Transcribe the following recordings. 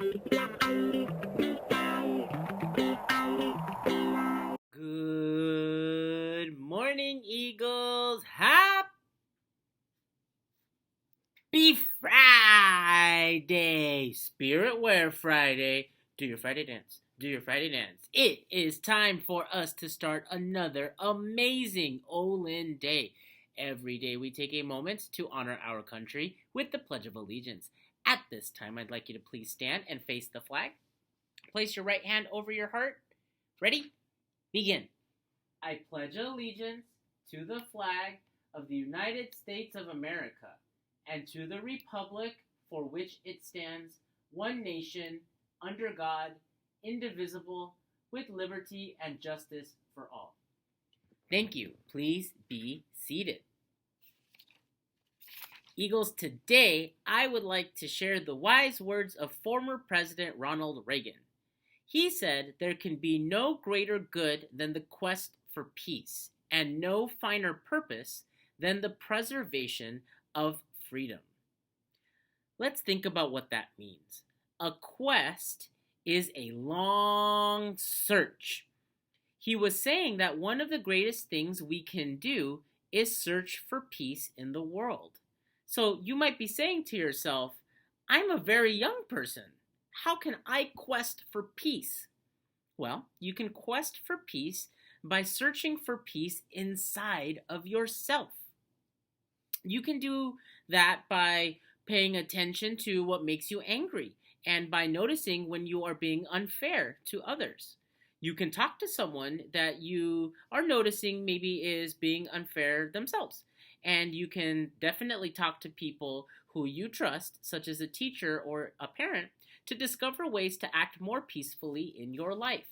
Good morning, Eagles. Happy Friday. Spirit Wear Friday. Do your Friday dance. Do your Friday dance. It is time for us to start another amazing Olin Day. Every day we take a moment to honor our country with the Pledge of Allegiance. At this time, I'd like you to please stand and face the flag. Place your right hand over your heart. Ready? Begin. I pledge allegiance to the flag of the United States of America and to the republic for which it stands, one nation, under God, indivisible, with liberty and justice for all. Thank you. Please be seated. Eagles, today I would like to share the wise words of former President Ronald Reagan. He said there can be no greater good than the quest for peace, and no finer purpose than the preservation of freedom. Let's think about what that means. A quest is a long search. He was saying that one of the greatest things we can do is search for peace in the world. So you might be saying to yourself, I'm a very young person. How can I quest for peace? Well, you can quest for peace by searching for peace inside of yourself. You can do that by paying attention to what makes you angry and by noticing when you are being unfair to others. You can talk to someone that you are noticing maybe is being unfair themselves. And you can definitely talk to people who you trust, such as a teacher or a parent, to discover ways to act more peacefully in your life.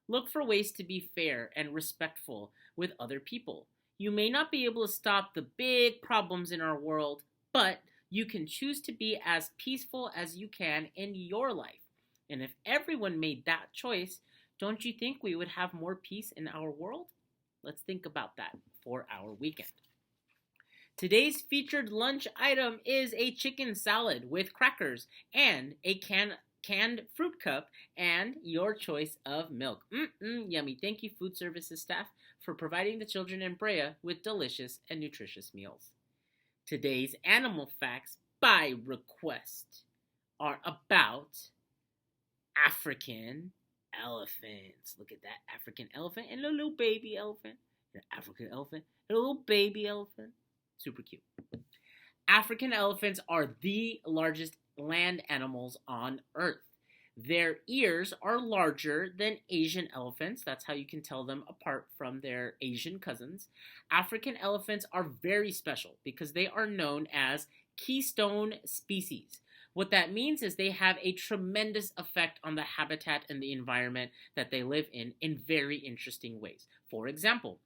Look for ways to be fair and respectful with other people. You may not be able to stop the big problems in our world, but you can choose to be as peaceful as you can in your life. And if everyone made that choice, don't you think we would have more peace in our world? Let's think about that for our weekend. Today's featured lunch item is a chicken salad with crackers and a canned fruit cup and your choice of milk. Yummy. Thank you, food services staff, for providing the children in Brea with delicious and nutritious meals. Today's animal facts by request are about African elephants. Look at that African elephant and a little baby elephant. An African elephant and a little baby elephant. Super cute. African elephants are the largest land animals on Earth. Their ears are larger than Asian elephants. That's how you can tell them apart from their Asian cousins. African elephants are very special because they are known as keystone species. What that means is they have a tremendous effect on the habitat and the environment that they live in very interesting ways. For example,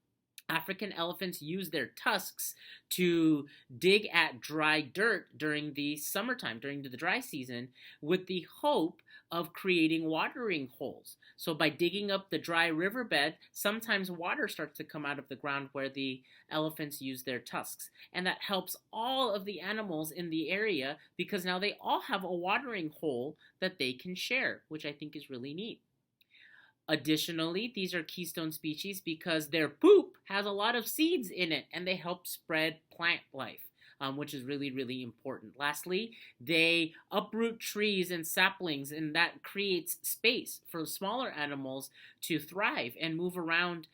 African elephants use their tusks to dig at dry dirt during the summertime, during the dry season, with the hope of creating watering holes. So by digging up the dry riverbed, sometimes water starts to come out of the ground where the elephants use their tusks. And that helps all of the animals in the area because now they all have a watering hole that they can share, which I think is really neat. Additionally, these are keystone species because their poop has a lot of seeds in it and they help spread plant life, which is really, really important. Lastly, they uproot trees and saplings, and that creates space for smaller animals to thrive and move around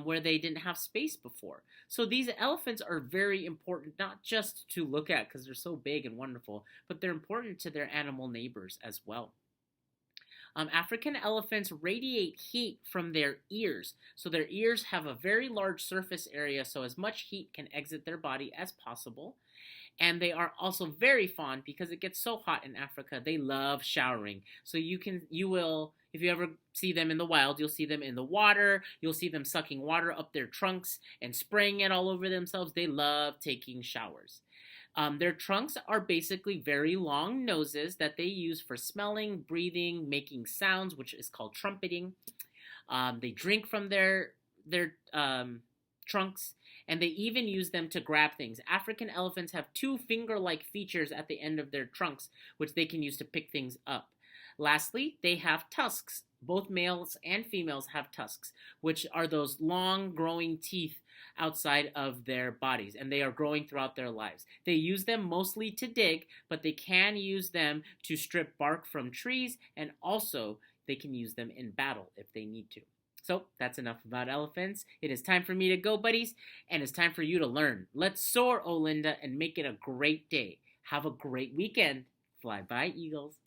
where they didn't have space before. So these elephants are very important, not just to look at because they're so big and wonderful, but they're important to their animal neighbors as well. African elephants radiate heat from their ears. So their ears have a very large surface area, so as much heat can exit their body as possible. And they are also very fond because it gets so hot in Africa. They love showering. So you will, if you ever see them in the wild, you'll see them in the water. You'll see them sucking water up their trunks and spraying it all over themselves. They love taking showers. Their trunks are basically very long noses that they use for smelling, breathing, making sounds, which is called trumpeting. They drink from their trunks, and they even use them to grab things. African elephants have two finger-like features at the end of their trunks, which they can use to pick things up. Lastly, they have tusks. Both males and females have tusks, which are those long growing teeth outside of their bodies, and they are growing throughout their lives. They use them mostly to dig, but they can use them to strip bark from trees, and also they can use them in battle if they need to. So that's enough about elephants. It is time for me to go, buddies, and it's time for you to learn. Let's soar, Olinda, and make it a great day. Have a great weekend. Fly by, eagles.